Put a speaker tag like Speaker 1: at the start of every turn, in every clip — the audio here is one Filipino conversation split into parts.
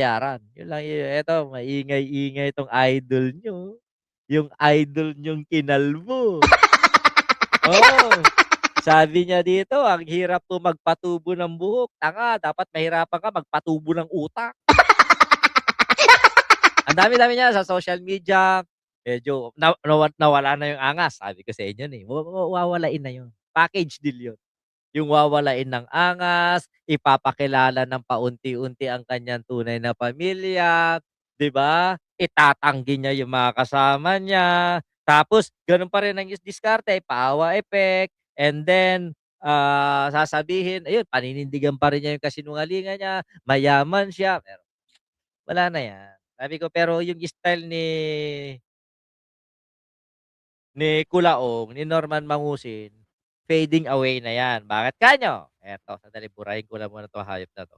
Speaker 1: bayaran. Yun lang eto maingay-ingay 'tong idol niyo. Yung idol niyong kinalbo. Oo. Sabi niya dito, ang hirap po magpatubo ng buhok. Tanga, dapat mahirapan ka magpatubo ng utak. Ang dami-dami niya sa social media, medyo nawala na yung angas. Sabi ko sa inyo na, wawalain na yun. Package deal yun. Yung wawalain ng angas, ipapakilala ng paunti-unti ang kanyang tunay na pamilya, 'di ba? Itatanggi niya yung mga kasama niya, tapos gano'n pa rin ang diskarte, paawa effect, and then, sasabihin ayun paninindigan pa rin niya yung kasinungalingan niya, mayaman siya, pero wala na 'yan. Sabi ko, pero yung style ni Kulaong, ni Norman Mangusin, fading away na 'yan. Bakit kanyo? Eto, sandali burahin ko lang muna 'tong hayop na 'to.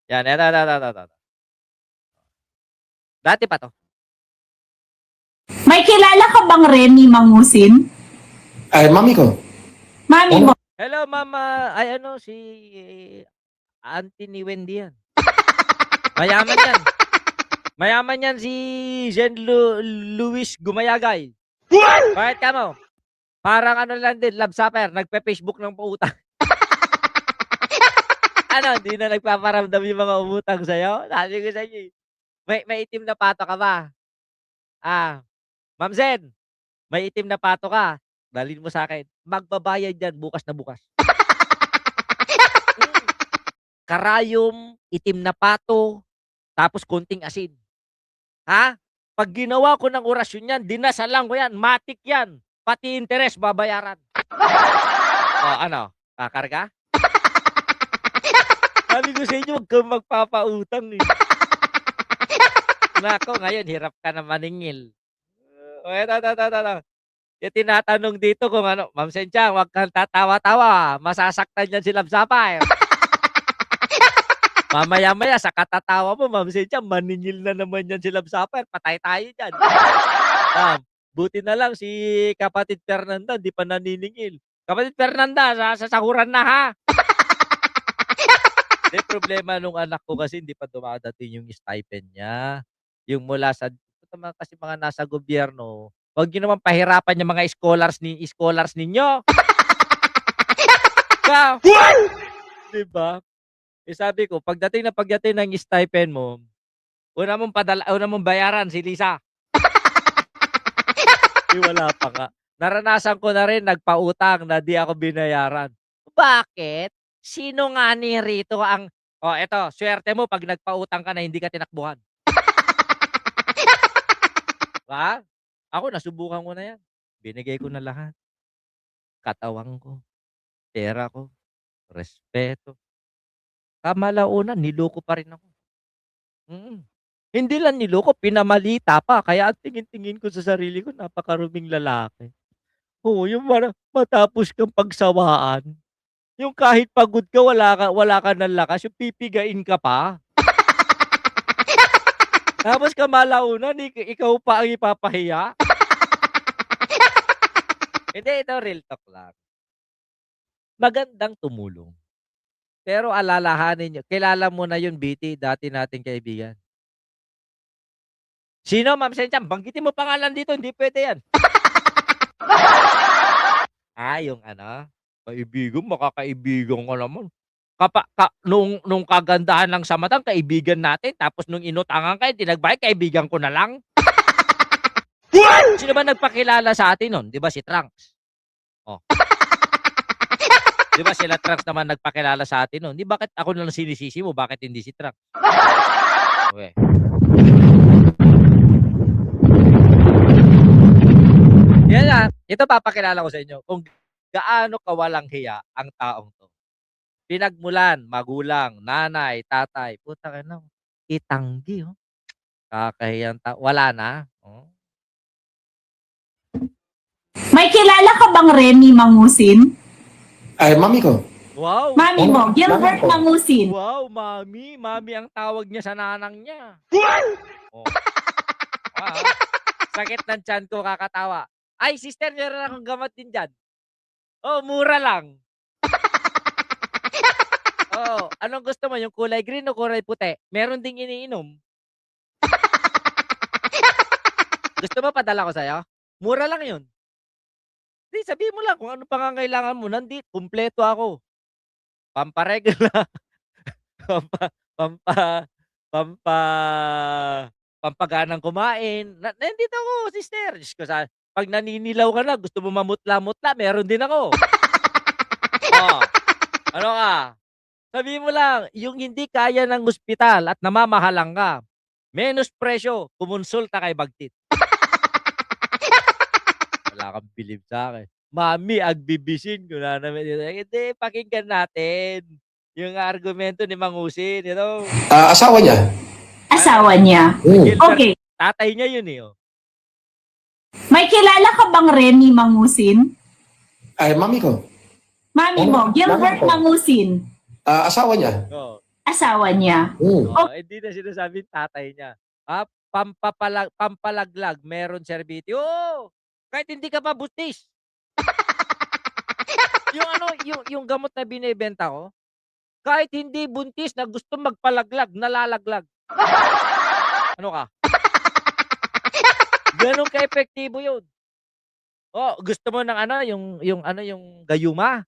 Speaker 1: 'Yan, eto. Dati pa 'to.
Speaker 2: May kilala ka bang Remy Mangusin?
Speaker 3: Ay, mami ko.
Speaker 2: Mami
Speaker 3: Ano?
Speaker 2: mo.
Speaker 1: Hello, mama. Ay ano, si auntie ni Wendy 'yan. Mayaman 'yan. Mayaman 'yan si Jean Luis Gumayagay. Bakit kamo? Parang ano lang din, love supper, nagpe-Facebook ng pautang. Ano, hindi na nagpaparamdam yung mga umutang sa'yo? Sabi ko sa inyo, eh. May itim na pato ka ba? Ma'am Zen, may itim na pato ka, dalhin mo sa'kin. Magbabayad yan bukas na bukas. Hmm, karayom, itim na pato, tapos konting asin. Ha? 'Pag ginawa ko ng orasyon yan, dinasalan ko yan, matik yan, pati interes babayaran. Oh, ano, kakarga? Sabi ko sa inyo, 'wag kang magpapautang, eh. Naku, ngayon hirap ka na maningil. Oh, eto. Yung tinatanong dito kung ano, "Ma'am Sencha, 'wag kang tatawa-tawa, masasaktan yan si Love Sapphire." Mamaya-maya sa katatawa mo, Ma'am Sencha, maningil na naman yan si Love Sapphire, patay tayo diyan. Buti na lang si kapatid Fernanda di pa naniningil. Kapatid Fernanda, sasahuran na, ha. Yung problema nung anak ko kasi hindi pa dumadating yung stipend niya. Yung mula sa ito naman kasi mga nasa gobyerno, wag niyo naman pahirapan yung mga scholars ninyo. Ka 'Di ba? Eh, sabi ko pagdating ng stipend mo, una mong bayaran si Lisa. Eh, wala pa nga. Naranasan ko na rin nagpautang na di ako binayaran. Bakit? Sino nga ni rito ang eto, swerte mo 'pag nagpautang ka na hindi ka tinakbuhan. 'Ba? Ako nasubukan ko na 'yan. Binigay ko na lahat. Katawan ko, pera ko, respeto. Kamalaunan niloko pa rin ako. Mm. Hindi lang niloko, pinamalita pa. Kaya ang tingin-tingin ko sa sarili ko napakaruming lalaki. Oo, yung matapos kang pagsawaan, yung kahit pagod ka wala ka ng lakas, yung pipigain ka pa. Tapos kamalaunan ikaw pa ang ipapahiya. Hindi, ito real talk lang. Magandang tumulong. Pero alalahanin niyo, kilala mo na yun, BT, dati nating kaibigan. Sino, Ma'am Sencha? Banggitin mo pangalan dito, hindi puwede yan. Yung ano, kaibigan, makakaibigan ka naman. Nung kagandahan lang sa mata kaibigan natin, tapos nung inutangan ka, hindi nagbayad, kaibigan ko na lang. Sino ba nagpakilala sa atin nun? 'Di ba si Trunks? Oh. 'Di ba sila Trunks naman nagpakilala sa atin nun? 'Di bakit ako na lang sinisisi mo, bakit hindi si Trunks? We. Yan nga, ito papakilala ko sa inyo kung gaano kawalang hiya ang taong 'to. Pinagmulan, magulang, nanay, tatay, putang ina, itanggi, oh. Kakahiyang wala na, oh.
Speaker 2: May kilala ka bang Remy Mangusin?
Speaker 3: Ay, mami ko.
Speaker 1: Wow!
Speaker 2: Mami mo,
Speaker 3: Mami
Speaker 2: Gilbert
Speaker 3: ko.
Speaker 2: Mangusin.
Speaker 1: Wow, mami. Mami ang tawag niya sa nanang niya. Oh. Ah, sakit ng tiyan ko kakatawa. Ay, sister, meron akong gamot din diyan. Oh, mura lang. Oo, anong gusto mo, yung kulay green o kulay puti? Meron ding iniinom. Gusto mo padala ko sa'yo? Mura lang yun. 'Di sabihin mo lang kung anong pangangailangan mo, kumpleto ako. Pampa-regla, pampa pampa pampa pampaganang kumain, nandito ako sister. Diyos ko 'pag naninilaw ka na gusto mo mamutla-mutla, meron din ako. Oh, ano ka, sabihin mo lang yung hindi kaya ng ospital at namamahalang ka, menos presyo, kumonsulta kay Bagtit. Wala kang bilib sa'kin. Mami agbibisin ko na naman dito. Hindi, pakinggan natin yung argumento ni Mang Usin,
Speaker 3: Asawa niya.
Speaker 2: Asawa niya.
Speaker 1: Gilbert,
Speaker 2: Okay.
Speaker 1: tatay niya yun, oh.
Speaker 2: May kilala ka bang Remy Mangusin?
Speaker 3: Ay, mami ko.
Speaker 2: Mami mo, Gilbert
Speaker 3: Mami ko.
Speaker 2: Mangusin.
Speaker 3: Asawa niya.
Speaker 1: Oo.
Speaker 2: Asawa niya.
Speaker 1: Hindi na sinasabing tatay niya. Pampalaglag, meron serbito. Oo, kahit hindi ka pa buntis. Yung gamot na binebenta ko, kahit hindi buntis na gusto magpalaglag, nalalaglag. Ano ka? Gano'n ka-epektibo yun. Oh, gusto mo ng yung gayuma?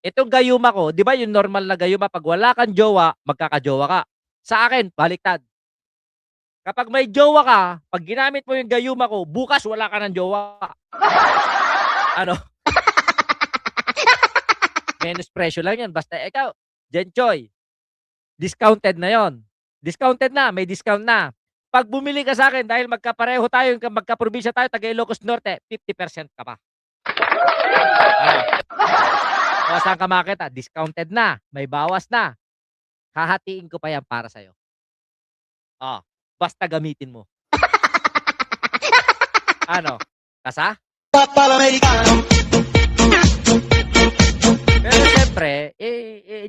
Speaker 1: Itong gayuma ko, 'di ba yung normal na gayuma 'pag wala kang jowa, magkakajowa ka. Sa akin, baliktad. Kapag may jowa ka, 'pag ginamit mo yung gayuma ko, bukas wala ka ng jowa. Ano? Menos presyo lang 'yan basta ikaw, Jenchoy, discounted na 'yon. Discounted na, may discount na. 'Pag bumili ka sa akin dahil magkapareho tayo, magkaprobinsya tayo, taga Ilocos Norte, 50% ka pa. Ano? O saan ka makita? Discounted na, may bawas na. Hahatiin ko pa 'yan para sa'yo. Oh, basta gamitin mo. Ano? Kasa? Pero siyempre,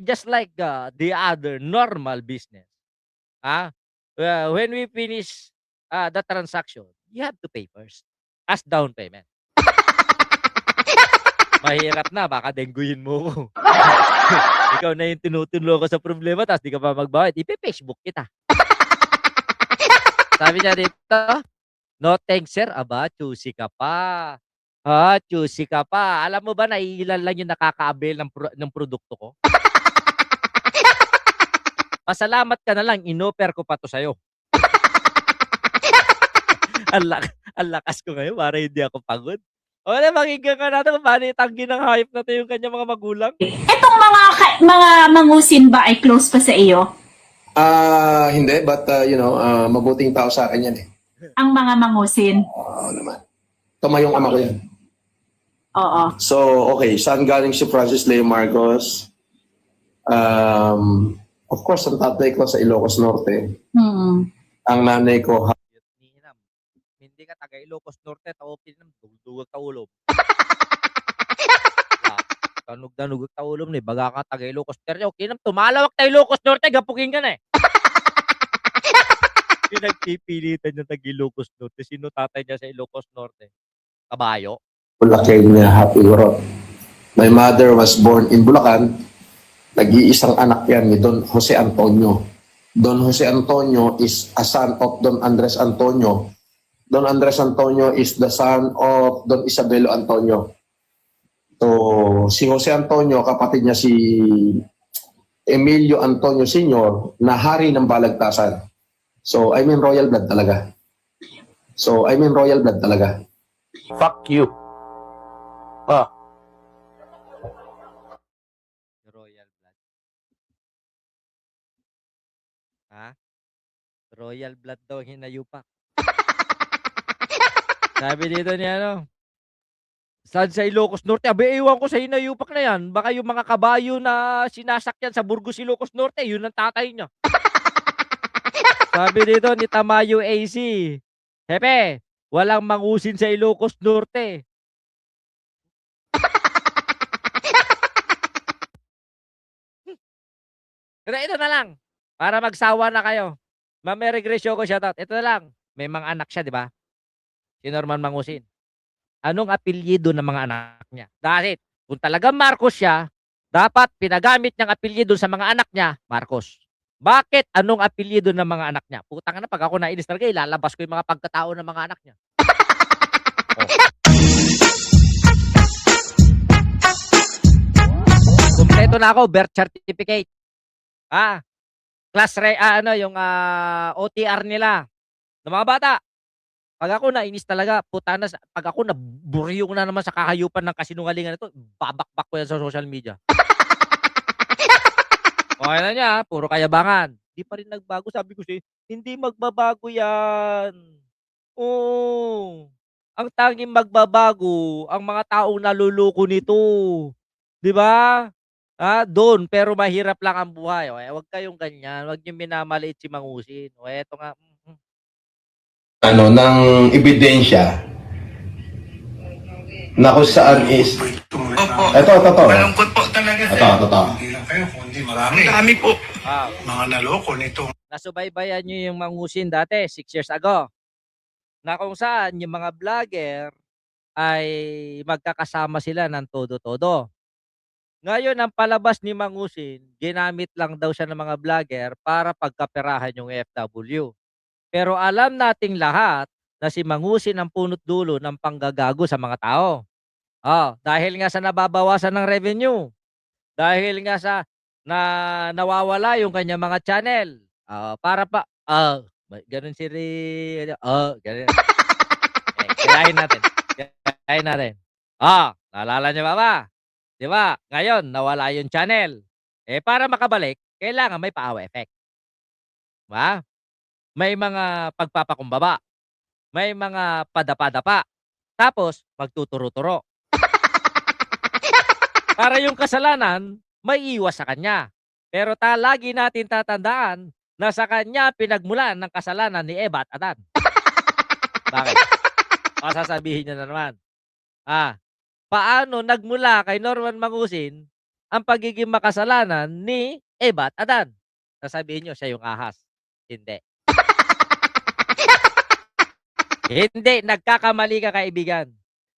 Speaker 1: just like the other normal business, when we finish the transaction, you have to pay first as down payment. Mahirap na, baka dengguhin mo ko. Ikaw na yung tinutulo ko sa problema tapos di ka pa magbayad, ipe-Facebook kita. Sabi niya dito, "No thanks sir." Aba, choosy ka pa. Choosy ka pa. Alam mo ba na iilan lang yung nakaka-avail ng produkto ko? Pasalamat ka na lang, inoffer ko pa 'to sa'yo. Ang lakas ko ngayon para hindi ako pagod. O na pakinggan ka natin kung paano itanggi ng hayop na 'to yung kanyang mga magulang.
Speaker 2: Etong mga Mangusin ba ay close pa sa iyo?
Speaker 3: Hindi, but mabuting tao sa akin yan eh.
Speaker 2: Ang mga Mangusin?
Speaker 3: Oo naman. Tumayong ama ko yan.
Speaker 2: Oo.
Speaker 3: So, okay, saan galing si Francis Leo Marcos? Of course, ang tatay ko sa Ilocos Norte. Ang nanay ko,
Speaker 1: Hindi ka taga Ilocos Norte, taopin ng dugog ta ulo. Tanug ta ulo ni baga ka taga Ilocos Norte. Okay nam tumalawak ta Ilocos Norte, gapukin ka na eh. Pinagpipilitan yung taga Ilocos Norte. Sino tatay niya sa Ilocos Norte? Kabayo?
Speaker 3: Bulacan na Happy World. My mother was born in Bulacan. Nag-iisang anak yan ni Don Jose Antonio. Don Jose Antonio is a son of Don Andres Antonio. Don Andres Antonio is the son of Don Isabelo Antonio. So, si Jose Antonio, kapatid niya si Emilio Antonio Sr. na hari ng Balagtasan. So, I mean royal blood talaga.
Speaker 4: Fuck you.
Speaker 1: Royal blood. Royal blood daw hinayupak. Sabi dito ni saan sa Ilocos Norte? Abi, ewan ko sa hinayupak na yan. Baka yung mga kabayo na sinasakyan sa Burgos, Ilocos Norte, yun ang tatay niya. Sabi dito ni Tamayo AC, Hepe, walang Mangusin sa Ilocos Norte. Pero ito na lang, para magsawa na kayo. Ma'am Regresyo ko shoutout. Ito na lang, may mga anak siya, di ba? Si Norman Mangusin. Anong apelyido ng mga anak niya? That's it. Kung talagang Marcos siya, Dapat pinagamit niyang apelyido sa mga anak niya, Marcos. Bakit? Anong apelyido ng mga anak niya? Putang ina, 'pag ako nainis talaga ilalabas ko yung mga pagkatao ng mga anak niya. Oh. Kumpleto na ako, birth certificate. Yung OTR nila ng mga bata. 'Pag ako nainis talaga, putanas 'pag ako naburyong na naman sa kahayupan ng kasinungalingan na 'to, babakbak ko yan sa social media. Okey na niya, puro kayabangan. Di pa rin nagbago, sabi ko sa'yo, hindi magbabago yan. Oo, ang tanging magbabago ang mga taong naloloko nito, 'di ba? Dun, pero mahirap lang ang buhay. O, huwag kayong ganyan, huwag niyong minamaliit si Mangusin. O, eto nga,
Speaker 4: Ng ebidensya na kung saan is...
Speaker 5: Opo.
Speaker 4: Ito.
Speaker 5: Malungkot po talaga, sir.
Speaker 4: Ito.
Speaker 6: Hindi lang kayo, kundi marami.
Speaker 5: Ang dami po.
Speaker 6: Mga naloko nito.
Speaker 1: nasubaybayan niyo yung Mangusin dati, 6 years ago, na kung saan yung mga vlogger ay magkakasama sila ng todo-todo. Ngayon ang palabas ni Mangusin, ginamit lang daw siya ng mga vlogger para pagkaperahan yung OFW. Pero alam nating lahat na si Mangusin ang punot dulo ng panggagago sa mga tao. Dahil nga sa nababawasan ng revenue, dahil nga sa nawawala yung kanyang mga channel. Para pa gano'n si ganun. Gayahin natin. Gayahin natin. Naalala niyo pa ba? 'Di ba? Ngayon nawala yung channel. Para makabalik, kailangan may paawa effect. 'Di ba? May mga pagpapakumbaba, may mga padapa-dapa, tapos magtuturo-turo. Para yung kasalanan maiiwas sa kanya. Pero lagi natin tatandaan na sa kanya pinagmulan ng kasalanan ni Eva at Adan. Bakit? Sasabihin niyo na naman. Paano nagmula kay Norman Mangusin ang pagiging makasalanan ni Eva at Adan? Sasabihin niyo siya yung ahas. Hindi. Hindi, nagkakamali ka, kaibigan.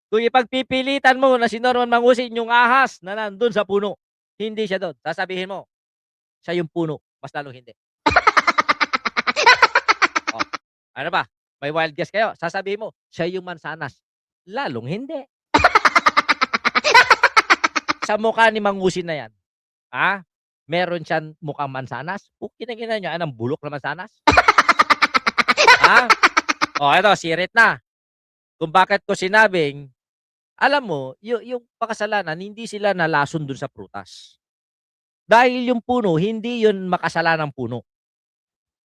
Speaker 1: Kung ipagpipilitan mo na si Norman Mangusin yung ahas na nandun sa puno, hindi siya doon. Sasabihin mo, siya yung puno. Mas lalong hindi. Ano ba? May wild guess kayo? Sasabihin mo, siya yung mansanas. Lalong hindi. Sa mukha ni Mangusin na yan, meron siyang mukhang mansanas. Kinagina niya, anong bulok na mansanas? Ito, sirit na. Kung bakit ko sinabing, alam mo, yung pakasalanan, hindi sila nalason dun sa prutas. Dahil yung puno, hindi yun makasalanang puno.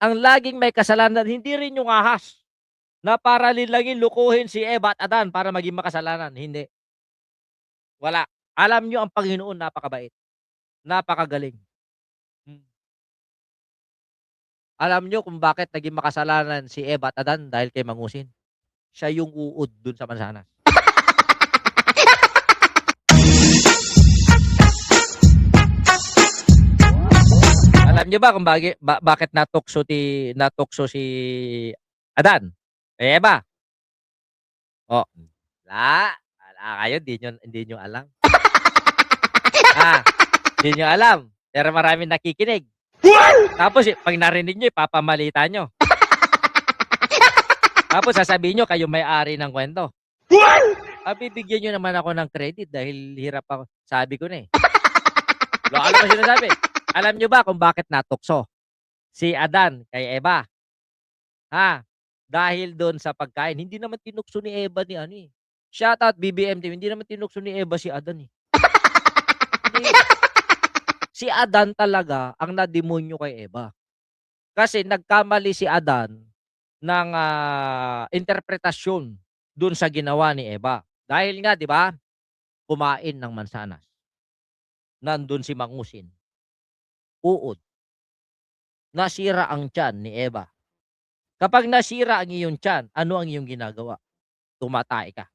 Speaker 1: Ang laging may kasalanan, hindi rin yung ahas na para lilangin, lukuhin si Eva at Adan para maging makasalanan. Hindi. Wala. Alam nyo, ang Panginoon napakabait. Napakagaling. Alam nyo kung bakit naging makasalanan si Eva at Adan dahil kay Mangusin? Siya yung uod dun sa mansanas. Alam niyo ba kung bakit natukso si Adan? Eva? Wala kayo, hindi niyo alam. Hindi niyo alam, pero maraming nakikinig. Tapos pag narinig niyo, ipapamalita niyo. Tapos sasabihin niyo kayo may-ari ng kwento. Bibigyan niyo naman ako ng credit dahil hirap ako. Sabi ko na eh. Ano ba sinasabi? Alam niyo ba kung bakit natukso si Adan kay Eva? Dahil doon sa pagkain. Hindi naman tinukso ni Eva ni Shoutout BBM team. Hindi naman tinukso ni Eva si Adan eh. Si Adan talaga ang nademonyo kay Eva. Kasi nagkamali si Adan ng interpretasyon doon sa ginawa ni Eva. Dahil nga, di ba, kumain ng mansanas. Nandun si Mangusin. Uod. Nasira ang tiyan ni Eva. Kapag nasira ang iyong tiyan, ano ang iyong ginagawa? Tumatay ka.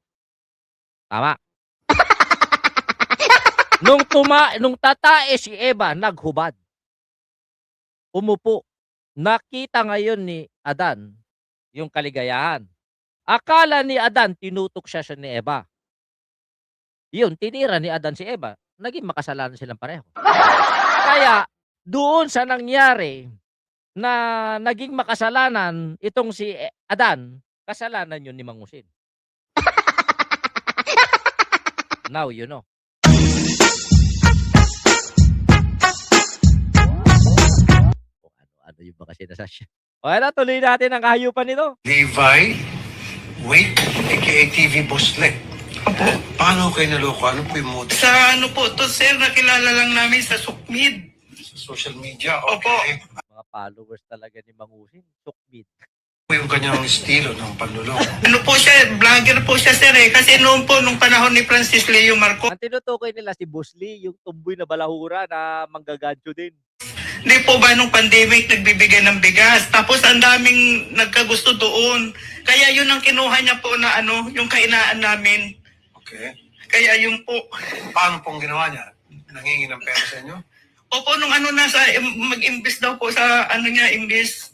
Speaker 1: Tama. Nung tatae si Eva, naghubad. Umupo. Nakita ngayon ni Adan yung kaligayahan. Akala ni Adan, tinutok siya ni Eva. Yun, tinira ni Adan si Eva. naging makasalanan silang pareho. Kaya doon sa nangyari na naging makasalanan itong si Adan, kasalanan yun ni Mangusin. Now you know. Kung ano-ano yung mga sinasasya. Okay na, tuloy natin ang kahayupan nito.
Speaker 6: Levi, wait, aka TV Bosslet. Opo. Paano kayo naloko? Ano po yung motive?
Speaker 5: Sa ano po to, sir, nakilala lang namin sa Sukmid.
Speaker 6: Sa social media?
Speaker 5: Opo.
Speaker 6: Okay.
Speaker 1: Mga followers talaga ni Mangusin, sukbit.
Speaker 6: Yung kanyang estilo ng panluloko.
Speaker 5: Ano po siya, vlogger po siya, sir, eh. Kasi noon po, nung panahon ni Francis Leo Marcos,
Speaker 1: Ang tinutukoy nila si Boss Lee, yung tumboy na balahura na manggagancho din.
Speaker 5: di po ba nung pandemic nagbibigay ng bigas. Tapos ang daming nagkagusto doon. Kaya yun ang kinuha niya po na ano, yung kainaan namin.
Speaker 6: Okay.
Speaker 5: Kaya yun po.
Speaker 6: Paano pong ginawa niya? Nangingi ng pera sa inyo?
Speaker 5: Opo, nung ano nasa, mag-imbis daw po sa ano niya, imbis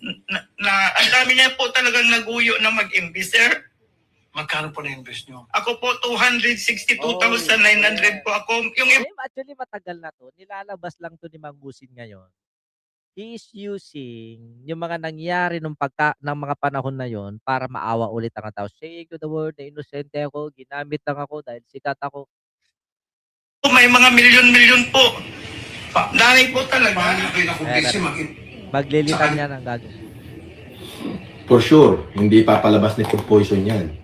Speaker 5: na ang dami niya po talagang naguyo na mag-imbis, sir.
Speaker 6: Magkano po na-invest nyo?
Speaker 5: Ako po, 262,900 po ako. Yung
Speaker 1: Actually, matagal na to. Nilalabas lang to ni Mangusin ngayon. He is using yung mga nangyari ng mga panahon na yon para maawa ulit ang tao. Saying to the world na inosente ako, ginamit lang ako dahil sikat ako.
Speaker 5: may mga milyon-milyon po. Dami po talaga.
Speaker 6: Paano kayo nakumbisi
Speaker 1: Maglilitan niya ng gagawin.
Speaker 4: For sure, hindi papalabas ni food poison yan.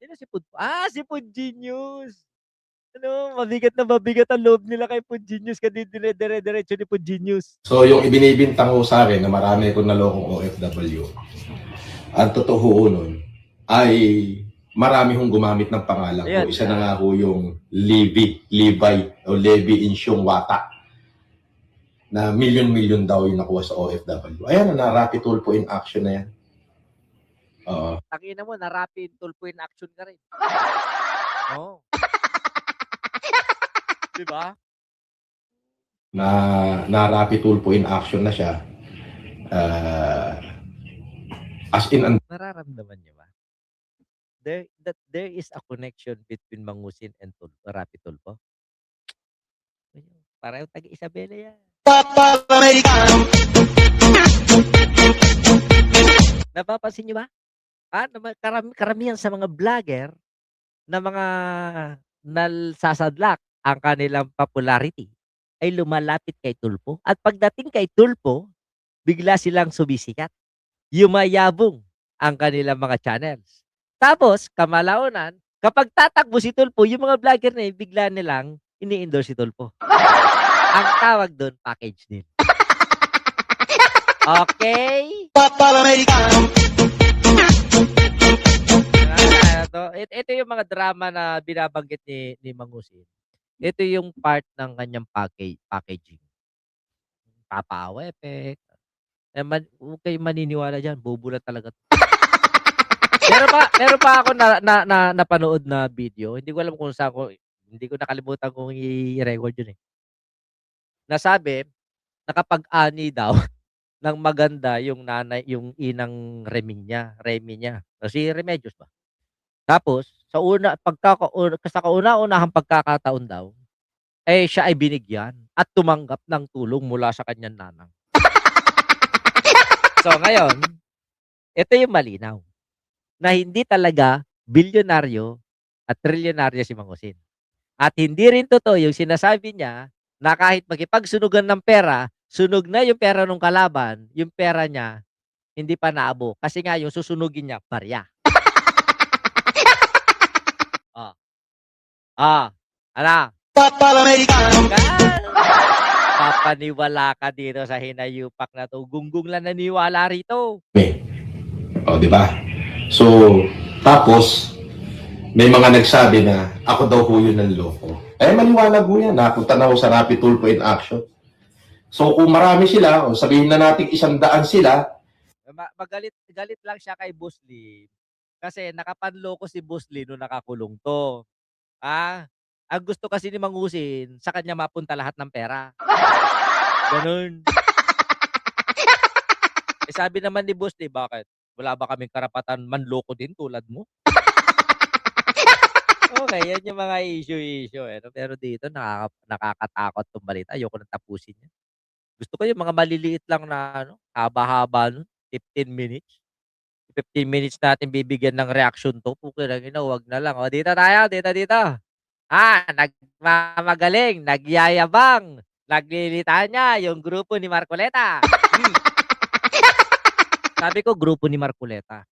Speaker 1: Sino si Pud? Si Pud Genius! Ano, mabigat ang loob nila kay Pud Genius kasi dire-diretso ni Pud Genius.
Speaker 4: So, yung ibinibintang ko sa akin na marami akong nalokong OFW, ang totoo nun ay marami hong gumamit ng pangalan ko.
Speaker 1: Ayan.
Speaker 4: Isa na nga ho yung Levi o Levi Insyong Wata na milyon-milyon daw yung nakuha sa OFW. Ayan na, Rapid Tulpo in action na yan.
Speaker 1: Takina mo, na rapid tulpo in action ka rin. Oo. Diba?
Speaker 4: Na Rapid Tulpo in action na siya. As in,
Speaker 1: Nararamdaman niyo ba? There is a connection between Mangusin and Rapid Tulpo. Parang taga Isabela yan. Napapansin niyo ba? Karamihan sa mga vlogger na mga nalsasadlak ang kanilang popularity ay lumalapit kay Tulpo. At pagdating kay Tulpo, bigla silang sumisikat. Yumayabong ang kanilang mga channels. Tapos, kamalaunan, kapag tatakbo si Tulpo, yung mga vlogger na yun, bigla nilang ini-endorse si Tulpo. Ang tawag doon, package deal. Okay? Ito yung mga drama na binabanggit ni Mangusin. Ito yung part ng kanyang packaging. Papa-awa effect. Huwag kayong maniniwala dyan. Bobo lang talaga. Meron pa ako napanood na video. Hindi ko alam kung saan ko, hindi ko nakalimutan kung i-record yun eh. Nasabi, nakapag-ani daw ng maganda yung inang Remy niya. Si Remedios ba? Tapos, sa kauna-unahang pagkakataon daw, siya ay binigyan at tumanggap ng tulong mula sa kanyang nanang. So, ngayon, ito yung malinaw na hindi talaga bilyonaryo at trilyonaryo si Mangusin. At hindi rin totoo yung sinasabi niya na kahit makipagsunugan ng pera, sunog na yung pera ng kalaban, yung pera niya, hindi pa naabo. Kasi nga yung susunugin niya, barya. Ala. Papaniwala ka dito sa hinayupak na to. Gunggong lang naniwala rito.
Speaker 4: di ba? So, tapos, may mga nagsabi na ako daw ho yun ng loko. Maliwanag ho yan. Napunta na ho sa Rapid Tulpo in action. So, kung marami sila, sabihin na natin 100 sila.
Speaker 1: Galit lang siya kay Boss Lee. Kasi nakapanloko si Boss Lee nung nakakulong to. Ang gusto kasi ni Mangusin, sa kanya mapunta lahat ng pera. Ganun. Sabi naman ni Boss Lee, bakit? Wala ba kaming karapatan manloko din tulad mo? Okay, yan yung mga issue, eh, 'no. Pero dito nakakatakot 'tong balita, ayoko ng tapusin 'yan. Gusto ko yung mga maliliit lang na ano, haba-haba nun, 15 minutes. 15 minutes natin bibigyan ng reaksyon 'to, putang ina, wag na lang. O dito tayo, dito. Nagmamagaling, nagyayabang, naglilitanya yung grupo ni Marcoleta. Sabi ko grupo ni Marcoleta.